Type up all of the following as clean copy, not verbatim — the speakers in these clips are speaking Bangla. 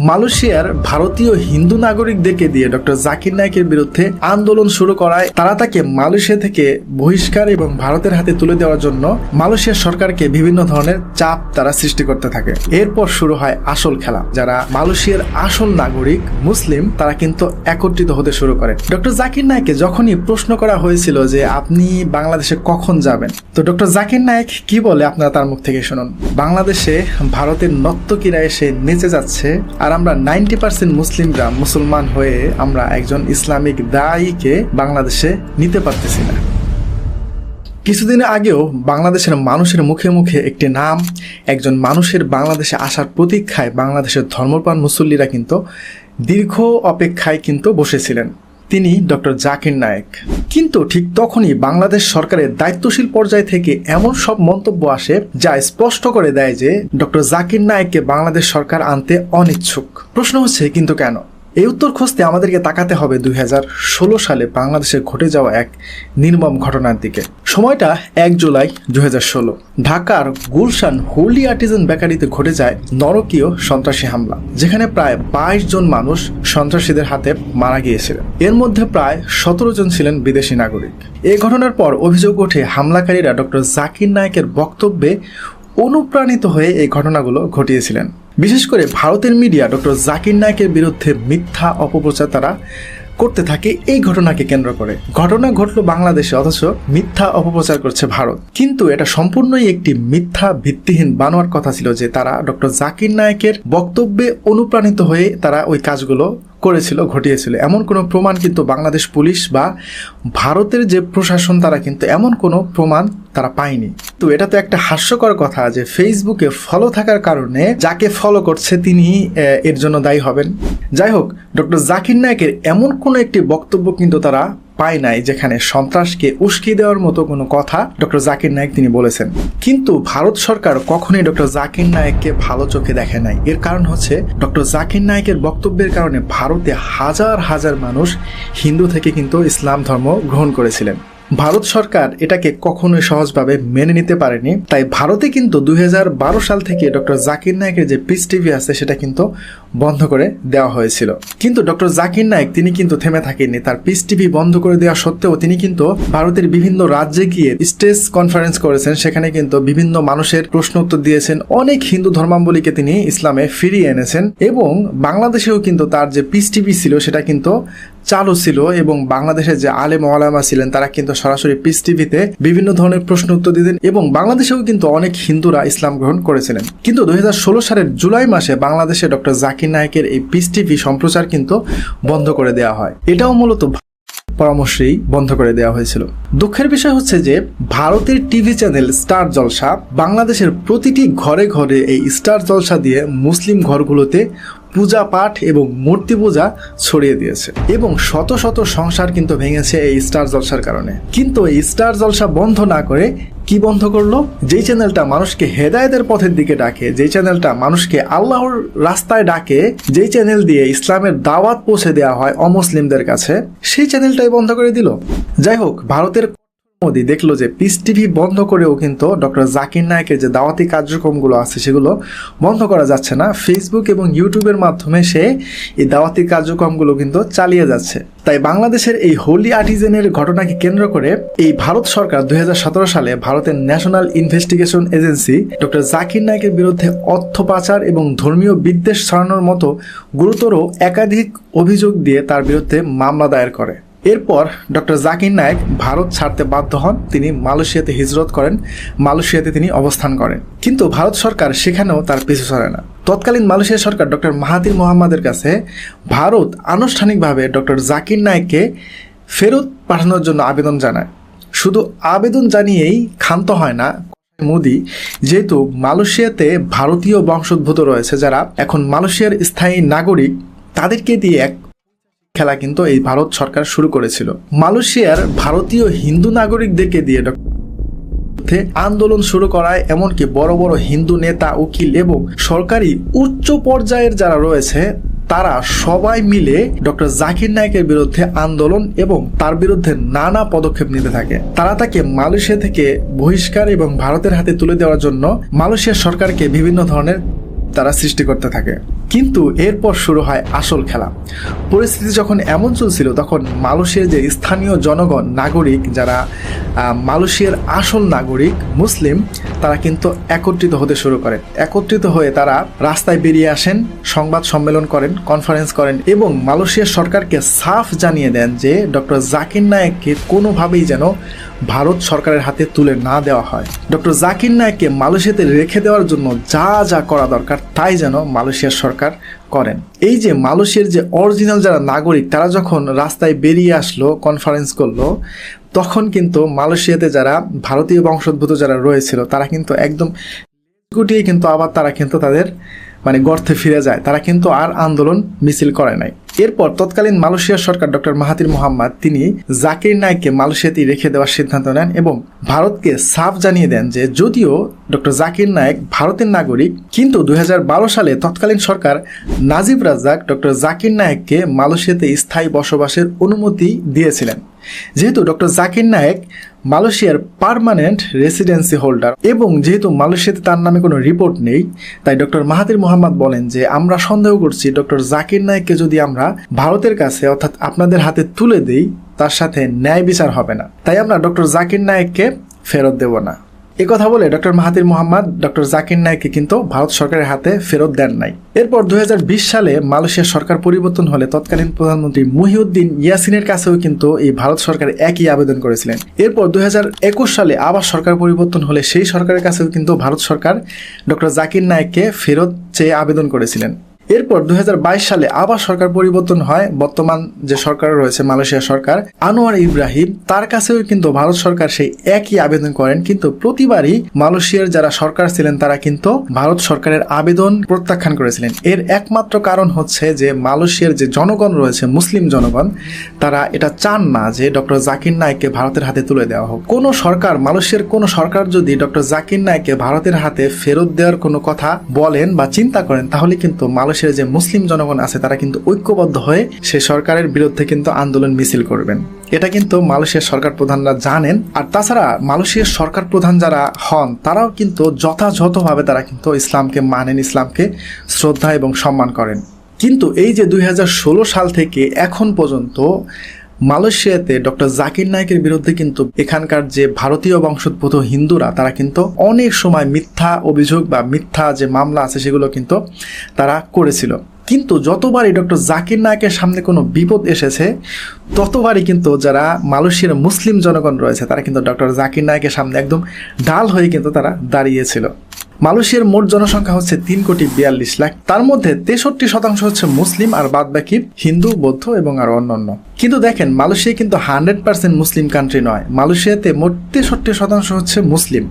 মালয়েশিয়ার ভারতীয় হিন্দু নাগরিকদেরকে দিয়ে ডক্টর জাকির নায়েকের বিরুদ্ধে আন্দোলন শুরু করায় তারা তাকে মালয়েশিয়া থেকে বহিষ্কার এবং ভারতের হাতে তুলে দেওয়ার জন্য মালয়েশিয়ার সরকারকে বিভিন্ন ধরনের চাপ তারা সৃষ্টি করতে থাকে। এরপর শুরু হয় আসল খেলা। যারা মালয়েশিয়ার আসল নাগরিক মুসলিম তারা কিন্তু একত্রিত হতে শুরু করে। ডক্টর জাকির নায়েককে যখনই প্রশ্ন করা হয়েছিল যে আপনি বাংলাদেশে কখন যাবেন, তো ডক্টর জাকির নায়েক কি বলে আপনারা তার মুখ থেকে শুনুন। বাংলাদেশে ভারতের নর্তকীরা এসে নেচে যাচ্ছে, আর আমরা 90% মুসলিমরা মুসলমান হয়ে আমরা একজন ইসলামিক দায়ীকে বাংলাদেশে নিতে পারতেছি না। কিছুদিন আগেও বাংলাদেশের মানুষের মুখে মুখে একটি নাম, একজন মানুষের বাংলাদেশে আসার প্রতীক্ষায় বাংলাদেশের ধর্মপ্রাণ মুসল্লিরা কিন্তু দীর্ঘ অপেক্ষায় কিন্তু বসেছিলেন। তিনি ডক্টর জাকির নায়েক। কিন্তু ঠিক তখনই বাংলাদেশ সরকারের দায়িত্বশীল পর্যায় থেকে এমন সব মন্তব্য আসে যা স্পষ্ট করে দেয় যে ডক্টর জাকির নায়েককে বাংলাদেশ সরকার আনতে অনিচ্ছুক। প্রশ্ন হচ্ছে কিন্তু কেন? এই উত্তর খুঁজতে আমাদেরকে তাকাতে হবে 2016 সালে বাংলাদেশে ঘটে যাওয়া এক নির্মম ঘটনার দিকে। সময়টা 1 জুলাই 2016। ঢাকার গুলশান হোলি আর্টিজান বেকারিতে ঘটে যায় নরকীয় সন্ত্রাসী হামলা, যেখানে প্রায় 22 জন মানুষ সন্ত্রাসীদের হাতে মারা গিয়েছিলেন। এর মধ্যে প্রায় 17 জন ছিলেন বিদেশি নাগরিক। এই ঘটনার পর অভিযোগ ওঠে হামলাকারীরা ডক্টর জাকির নায়েকের বক্তব্যে অনুপ্রাণিত হয়ে এই ঘটনাগুলো ঘটিয়েছিলেন। বিশেষ করে ভারতের মিডিয়া ডক্টর জাকির নায়েকের বিরুদ্ধে মিথ্যা অপপ্রচার তারা করতে থাকে এই ঘটনাকে কেন্দ্র করে। ঘটনা ঘটলো বাংলাদেশে, অথচ মিথ্যা অপপ্রচার করছে ভারত। কিন্তু এটা সম্পূর্ণই একটি মিথ্যা ভিত্তিহীন বানোয়ার কথা ছিল যে তারা ডক্টর জাকির নায়েকের বক্তব্যে অনুপ্রাণিত হয়ে তারা ওই কাজগুলো করেছিল, ঘটিয়েছিল। এমন কোনো প্রমাণ কিন্তু বাংলাদেশ পুলিশ বা ভারতের যে প্রশাসন তারা কিন্তু এমন কোনো প্রমাণ তারা পায়নি। তো এটা তো একটা হাস্যকর কথা যে ফেসবুকে ফলো থাকার কারণে যাকে ফলো করছে তিনি এর জন্য দায়ী হবেন। যাই হোক, ডক্টর জাকির নায়েকের এমন কোনো একটি বক্তব্য কিন্তু তারা পায় নাই যেখানে সন্ত্রাসকে উস্কে দেওয়ার মতো কোনো কথা ডক্টর জাকির নায়েক তিনি বলেছেন। কিন্তু ভারত সরকার কখনোই ডক্টর জাকির নায়েককে ভালো চোখে দেখে নাই। এর কারণ হচ্ছে ডক্টর জাকির নায়েকের বক্তব্যের কারণে ভারতে হাজার হাজার মানুষ হিন্দু থেকে কিন্তু ইসলাম ধর্ম গ্রহণ করেছিলেন। ভারত সরকার এটাকে কখনোই সহজভাবে মেনে নিতে পারেনি। তাই ভারতে কিন্তু 2012 সাল থেকে ডক্টর জাকির নায়েকের যে পিস টিভি আছে সেটা কিন্তু বন্ধ করে দেওয়া হয়েছিল। কিন্তু ডক্টর জাকির নায়েক তিনি কিন্তু থেমে থাকেননি। তার পিস টিভি বন্ধ করে দেওয়া সত্ত্বেও তিনি কিন্তু ভারতের বিভিন্ন রাজ্যে গিয়ে স্টেজ কনফারেন্স করেছেন। সেখানে কিন্তু বিভিন্ন মানুষের প্রশ্ন উত্তর দিয়েছেন, অনেক হিন্দু ধর্মাবলীকে তিনি ইসলামে ফিরিয়ে এনেছেন। এবং বাংলাদেশেও কিন্তু তার যে পিস টিভি ছিল সেটা কিন্তু চালু ছিল, এবং বাংলাদেশের যে আলেম ওলামা ছিলেন তারা কিন্তু সরাসরি পিস টিভিতে বিভিন্ন ধরনের প্রশ্ন উত্তর দিতেন। এবং বাংলাদেশেও কিন্তু অনেক হিন্দুরা ইসলাম গ্রহণ করেছিলেন। কিন্তু 2016 সালের জুলাই মাসে বাংলাদেশে ডক্টর জাকির নায়েকের এই পিস টিভি সম্প্রচার কিন্তু বন্ধ করে দেওয়া হয়। এটাও মূলত পরামর্শেই বন্ধ করে দেওয়া হয়েছিল। দুঃখের বিষয় হচ্ছে যে ভারতের টিভি চ্যানেল স্টার জলসা বাংলাদেশের প্রতিটি ঘরে ঘরে এই স্টার জলসা দিয়ে মুসলিম ঘরগুলোতে পূজা পাঠ এবং মূর্তি পূজা ছড়িয়ে দিয়েছে, এবং শত শত সংসার কিন্তু ভেঙেছে এই স্টার জলসার কারণে। কিন্তু এই স্টার জলসা বন্ধ না করে কি বন্ধ করলো? যেই চ্যানেলটা মানুষকে হেদায়েতের পথের দিকে ডাকে, যেই চ্যানেলটা মানুষকে আল্লাহর রাস্তায় ডাকে, যেই চ্যানেল দিয়ে ইসলামের দাওয়াত পৌঁছে দেওয়া হয় অমুসলিমদের কাছে, সেই চ্যানেলটাই বন্ধ করে দিল। যাই হোক, ভারতের মোদি দেখলো যে পিস টিভি বন্ধ করেও কিন্তু ডক্টর জাকির নায়েকের যে দাওয়াতি কার্যক্রমগুলো আছে সেগুলো বন্ধ করা যাচ্ছে না। ফেসবুক এবং ইউটিউবের মাধ্যমে সে এই দাওয়াতি কার্যক্রমগুলো কিন্তু চালিয়ে যাচ্ছে। তাই বাংলাদেশের এই হোলি আর্টিজানের ঘটনাকে কেন্দ্র করে এই ভারত সরকার 2017 সালে ভারতের National Investigation Agency doctor Zakir নায়েকের বিরুদ্ধে অর্থ পাচার এবং ধর্মীয় বিদ্বেষ ছড়ানোর মতো গুরুতর একাধিক অভিযোগ দিয়ে তার বিরুদ্ধে মামলা দায়ের করে। এরপর ডক্টর জাকির নায়েক ভারত ছাড়তে বাধ্য হন। তিনি মালয়েশিয়াতে হিজরত করেন, মালয়েশিয়াতে তিনি অবস্থান করেন। কিন্তু ভারত সরকার সেখানেও তার পিছু ছাড়ে না। তৎকালীন মালয়েশিয়া সরকার ডক্টর মাহাথির মোহাম্মদের কাছে ভারত আনুষ্ঠানিকভাবে ডক্টর জাকির নায়েককে ফেরত পাঠানোর জন্য আবেদন জানায়। শুধু আবেদন জানিয়েই ক্ষান্ত হয় না মোদি, যেহেতু মালয়েশিয়াতে ভারতীয় বংশোদ্ভূত রয়েছে যারা এখন মালয়েশিয়ার স্থায়ী নাগরিক, তাদেরকে দিয়ে এক খেলা কিন্তু এই ভারত সরকার শুরু করেছিল। মালয়েশিয়ার ভারতীয় হিন্দু নাগরিকদেরকে দিয়ে আন্দোলন শুরু করায় এমনকি বড় বড় হিন্দু নেতা, উকিল এবং সরকারি উচ্চ পর্যায়ের যারা রয়েছে তারা সবাই মিলে ডক্টর জাকির নায়েকের বিরুদ্ধে আন্দোলন এবং তার বিরুদ্ধে নানা পদক্ষেপ নিতে থাকে। তারা তাকে মালয়েশিয়া থেকে বহিষ্কার এবং ভারতের হাতে তুলে দেওয়ার জন্য মালয়েশিয়ার সরকারকে বিভিন্ন ধরনের তারা সৃষ্টি করতে থাকে। কিন্তু এরপর শুরু হয় আসল খেলা। পরিস্থিতি যখন এমন চলছিল তখন মালয়েশিয়ার যে স্থানীয় জনগণ নাগরিক যারা মালয়েশিয়ার আসল নাগরিক মুসলিম তারা কিন্তু একত্রিত হতে শুরু করেন। একত্রিত হয়ে তারা রাস্তায় বেরিয়ে আসেন, সংবাদ সম্মেলন করেন, কনফারেন্স করেন এবং মালয়েশিয়ার সরকারকে সাফ জানিয়ে দেন যে ডক্টর জাকির নায়েককে কোনোভাবেই যেন ভারত সরকারের হাতে তুলে না দেওয়া হয়। ডক্টর জাকির নায়েককে মালয়েশিয়াতে রেখে দেওয়ার জন্য যা যা করা দরকার তাই যেন মালয়েশিয়ার সরকার করেন। এই যে মালয়েশিয়ার যে অরিজিনাল যারা নাগরিক তারা যখন রাস্তায় বেরিয়ে আসলো, কনফারেন্স করলো, তখন কিন্তু মালয়েশিয়াতে যারা ভারতীয় বংশোদ্ভূত যারা রয়েছিল তারা কিন্তু একদম গুটিয়ে কিন্তু আবার তারা কিন্তু তাদের গর্তে ফিরে যায়। তারা কিন্তু আর আন্দোলন মিছিল করে নাই। এরপর তৎকালীন মালয়েশিয়ার সরকার ডক্টর মাহাথির মোহাম্মদ তিনি জাকির নায়েককে মালয়েশিয়াতেই রেখে দেওয়ার সিদ্ধান্ত নেন এবং ভারতকে সাফ জানিয়ে দেন যে যদিও ডক্টর জাকির নায়েক ভারতের নাগরিক, কিন্তু 2012 সালে তৎকালীন সরকার নাজিব রাজ্জাক ডক্টর জাকির নায়েককে মালয়েশিয়াতে স্থায়ী বসবাসের অনুমতি দিয়েছিলেন। যেহেতু ডক্টর জাকির নায়েক মালয়েশিয়ার পার্মানেন্ট রেসিডেন্সি হোল্ডার এবং যেহেতু মালয়েশিয়াতে তার নামে কোনো রিপোর্ট নেই, তাই ডক্টর মাহাথির মোহাম্মদ বলেন যে আমরা সন্দেহ করছি ডক্টর জাকির নায়েককে যদি আমরা ভারতের কাছে অর্থাৎ আপনাদের হাতে তুলে দিই তার সাথে ন্যায় বিচার হবে না, তাই আমরা ডক্টর জাকির নায়েককে ফেরত দেব না। কথা বলে doctor Mahathir Mohamad doctor Zakir নায়েককে কিন্তু ভারত সরকারের হাতে ফেরত দেন নাই। এরপর 2020 সালে মালয়েশিয়ার সরকার পরিবর্তন হলে তৎকালীন প্রধানমন্ত্রী মহিউদ্দিন ইয়াসিনের কাছেও কিন্তু এই ভারত সরকার একই আবেদন করেছিলেন। এরপর 2021 সালে আবার সরকার পরিবর্তন হলে সেই সরকারের কাছেও কিন্তু ভারত সরকার ডক্টর জাকির নায়েককে ফেরত চেয়ে আবেদন করেছিলেন। এরপর 2022 সালে আবার সরকার পরিবর্তন হয়। বর্তমান যে সরকার রয়েছে মালয়েশিয়া সরকার, আনোয়ার ইব্রাহিম, তার কাছেও কিন্তু ভারত সরকার সেই একই আবেদন করেন, কিন্তু প্রতিবারই মালয়েশিয়ার যারা সরকার ছিলেন তারা কিন্তু ভারত সরকারের আবেদন প্রত্যাখ্যান করেছিলেন। এর একমাত্র কারণ হচ্ছে যে মালয়েশিয়ার যে জনগণ রয়েছে মুসলিম জনগণ তারা এটা চান না যে ডক্টর জাকির নায়েককে ভারতের হাতে তুলে দেওয়া হোক। কোনো সরকার, মালয়েশিয়ার কোনো সরকার যদি ডক্টর জাকির নায়েককে ভারতের হাতে ফেরত দেওয়ার কোনো কথা বলেন বা চিন্তা করেন তাহলে কিন্তু মালয়েশিয়ার যে মুসলিম জনগণ আছে তারা কিন্তু ঐক্যবদ্ধ হয়ে সে সরকারের বিরুদ্ধে কিন্তু আন্দোলন মিছিল করবেন। এটা কিন্তু মালয়েশিয়ার সরকার প্রধানরা জানেন। আর তাছাড়া মালয়েশিয়ার সরকার প্রধান যারা হন তারাও কিন্তু যথাযথভাবে তারা কিন্তু ইসলামকে মানেন, ইসলামকে শ্রদ্ধা এবং সম্মান করেন। কিন্তু এই যে 2016 সাল থেকে এখন পর্যন্ত মালয়েশিয়াতে ডক্টর জাকির নায়েকের বিরুদ্ধে কিন্তু এখানকার যে ভারতীয় বংশোদ্ভূত হিন্দুরা তারা কিন্তু অনেক সময় মিথ্যা অভিযোগ বা মিথ্যা যে মামলা আছে সেগুলো কিন্তু তারা করেছিল। কিন্তু যতবারই ডক্টর জাকির নায়েকের সামনে কোনো বিপদ এসেছে ততবারই কিন্তু যারা মালয়েশিয়ার মুসলিম জনগণ রয়েছে তারা কিন্তু ডক্টর জাকির নায়েকের সামনে একদম ঢাল হয়ে কিন্তু তারা দাঁড়িয়েছিল। মালয়েশিয়ার মোট জনসংখ্যা হচ্ছে 3,42,00,000। তার মধ্যে 63% হচ্ছে মুসলিম আর বাদ বাকি হিন্দু, বৌদ্ধ এবং আরো অন্যান্য। কিন্তু দেখেন মালয়েশিয়া কিন্তু 100% মুসলিম কান্ট্রি নয়। মালয়েশিয়াতে মোট 63% হচ্ছে মুসলিম।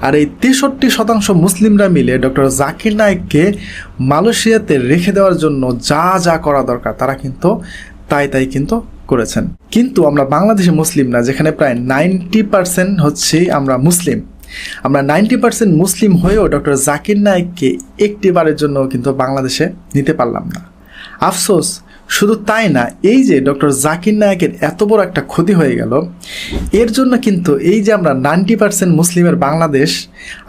আর এই 63% মুসলিমরা মিলে ডক্টর জাকির নায়েককে মালয়েশিয়াতে রেখে দেওয়ার জন্য যা যা করা দরকার তারা কিন্তু তাই কিন্তু করেছেন। কিন্তু আমরা বাংলাদেশে মুসলিম না, যেখানে প্রায় 90% হচ্ছে আমরা মুসলিম। আমরা 90% মুসলিম হয়েও ডক্টর জাকির নায়েককে একটিবারের জন্য কিন্তু বাংলাদেশে নিতে পারলাম না। আফসোস, শুধু তাই না, এই যে ডক্টর জাকির নায়েকের এত বড় একটা ক্ষতি হয়ে গেল, এর জন্য কিন্তু এই যে আমরা 90% মুসলিমের বাংলাদেশ,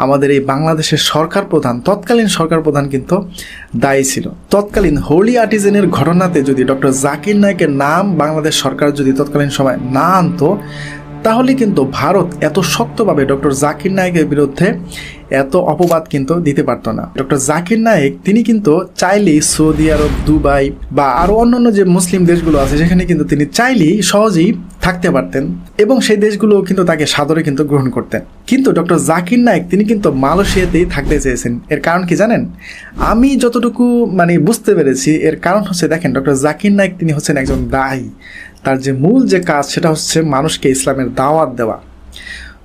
আমাদের এই বাংলাদেশের সরকার প্রধান, তৎকালীন সরকার প্রধান কিন্তু দায়ী ছিল। তৎকালীন হোলি আর্টিজেনের ঘটনাতে যদি ডক্টর জাকির নায়েকের নাম বাংলাদেশ সরকার যদি তৎকালীন সময় না আনতো তাহলে কিন্তু ভারত এত শক্তভাবে ডক্টর জাকির নায়েকের বিরুদ্ধে এত অপবাদ কিন্তু দিতে পারতো না। ডক্টর জাকির নায়েক তিনি কিন্তু চাইলেই সৌদি আরব, দুবাই বা আরো অন্যান্য যে মুসলিম দেশগুলো আছে সেখানে কিন্তু তিনি চাইলেই সহজেই থাকতে পারতেন এবং সেই দেশগুলো কিন্তু তাকে সাদরে কিন্তু গ্রহণ করতেন। কিন্তু ডক্টর জাকির নায়েক তিনি কিন্তু মালয়েশিয়াতেই থাকতে চেয়েছেন। এর কারণ কি জানেন? আমি যতটুকু বুঝতে পেরেছি এর কারণ হচ্ছে, দেখেন ডক্টর জাকির নায়েক তিনি হচ্ছেন একজন দায়ী। তার যে মূল যে কাজ সেটা হচ্ছে মানুষকে ইসলামের দাওয়াত দেওয়া।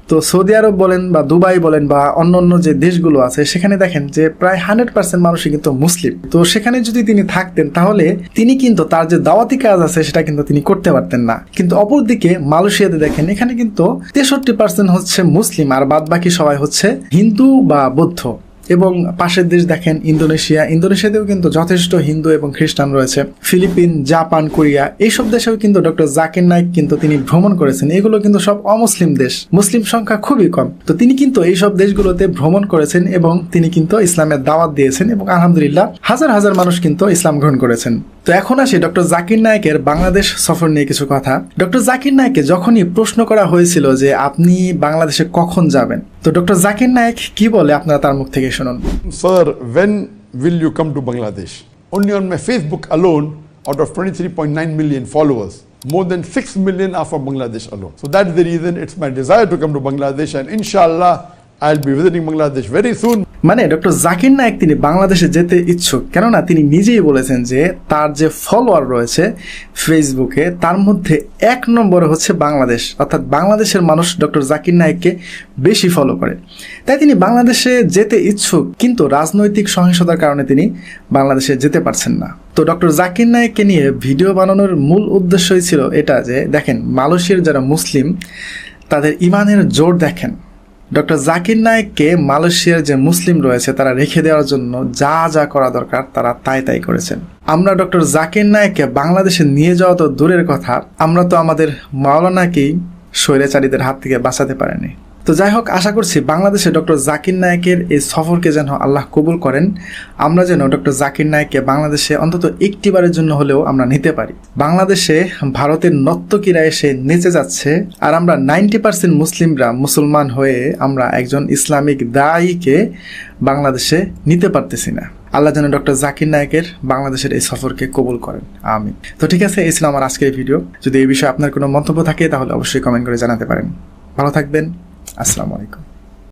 তো সৌদি আরব বলেন বা দুবাই বলেন বা অন্য যে দেশগুলো আছে সেখানে দেখেন যে প্রায় 100% মানুষই কিন্তু মুসলিম। তো সেখানে যদি তিনি থাকতেন তাহলে তিনি কিন্তু তার যে দাওয়াতি কাজ আছে সেটা কিন্তু তিনি করতে পারতেন না। কিন্তু অপরদিকে মালয়েশিয়াতে দেখেন এখানে কিন্তু 63% হচ্ছে মুসলিম আর বাদ বাকি সবাই হচ্ছে হিন্দু বা বৌদ্ধ। এবং পাশের দেশ দেখেন ইন্দোনেশিয়াতেও কিন্তু যথেষ্ট হিন্দু এবং খ্রিস্টান রয়েছে। ফিলিপিন, জাপান, কোরিয়া এইসব দেশেও কিন্তু ডক্টর জাকির নায়েক কিন্তু তিনি ভ্রমণ করেছেন। এগুলো কিন্তু সব অমুসলিম দেশ, মুসলিম সংখ্যা খুবই কম। তো তিনি কিন্তু এইসব দেশগুলোতে ভ্রমণ করেছেন এবং তিনি কিন্তু ইসলামের দাওয়াত দিয়েছেন এবং আলহামদুলিল্লাহ হাজার হাজার মানুষ কিন্তু ইসলাম গ্রহণ করেছেন। তো এখন আসি ডক্টর জাকির নায়েকের বাংলাদেশ সফর নিয়ে কিছু কথা। ডক্টর জাকির নায়েককে যখনই প্রশ্ন করা হয়েছিল যে আপনি বাংলাদেশে কখন যাবেন, তো ডক্টর জাকির নায়েক কি বলে আপনারা তার মুখ থেকে শুনুন। Sir, when will you come to Bangladesh? Only on my Facebook alone, out of 23.9 million followers, more than 6 million are from Bangladesh alone. So that's the reason it's my desire to come to Bangladesh, and inshallah I'll be visiting Bangladesh very soon. মানে ডক্টর জাকির নায়েক তিনি বাংলাদেশে যেতে ইচ্ছুক, কেননা তিনি নিজেই বলেছেন যে তার যে ফলোয়ার রয়েছে ফেসবুকে তার মধ্যে 1 নম্বরে হচ্ছে বাংলাদেশ, অর্থাৎ বাংলাদেশের মানুষ ডক্টর জাকির নায়েককে বেশি ফলো করে। তাই তিনি বাংলাদেশে যেতে ইচ্ছুক, কিন্তু রাজনৈতিক সহিংসতার কারণে তিনি বাংলাদেশে যেতে পারছেন না। তো ডক্টর জাকির নায়েককে নিয়ে ভিডিও বানানোর মূল উদ্দেশ্যই ছিল এটা যে দেখেন মালয়েশিয়ার যারা মুসলিম তাদের ইমানের জোর দেখেন। ডক্টর জাকির নায়েককে মালয়েশিয়ার যে মুসলিম রয়েছে তারা রেখে দেওয়ার জন্য যা যা করা দরকার তারা তাই করেছেন। আমরা ডক্টর জাকির নায়েককে বাংলাদেশে নিয়ে যাওয়া তো দূরের কথা, আমরা তো আমাদের মাওলানাকেই স্বৈরাচারীদের হাত থেকে বাঁচাতে পারিনি। তো যাই হোক, আশা করছি বাংলাদেশে ডক্টর জাকির নায়েকের এই সফরকে যেন আল্লাহ কবুল করেন। আমরা যেন ডক্টর জাকির নায়েককে বাংলাদেশে অন্তত একটিবারের জন্য হলেও আমরা নিতে পারি। বাংলাদেশে ভারতের নর্তকীরা এসে নেচে যাচ্ছে, আর আমরা 90% মুসলিমরা মুসলমান হয়ে আমরা একজন ইসলামিক দায়ীকে বাংলাদেশে নিতে পারতেছি না। আল্লাহ যেন ডক্টর জাকির নায়েকের বাংলাদেশের এই সফরকে কবুল করেন, আমিন। তো ঠিক আছে, এই ছিল আমার আজকের ভিডিও। যদি এই বিষয়ে আপনার কোনো মন্তব্য থাকে তাহলে অবশ্যই কমেন্ট করে জানাতে পারেন। ভালো থাকবেন। আসসালামু আলাইকুম।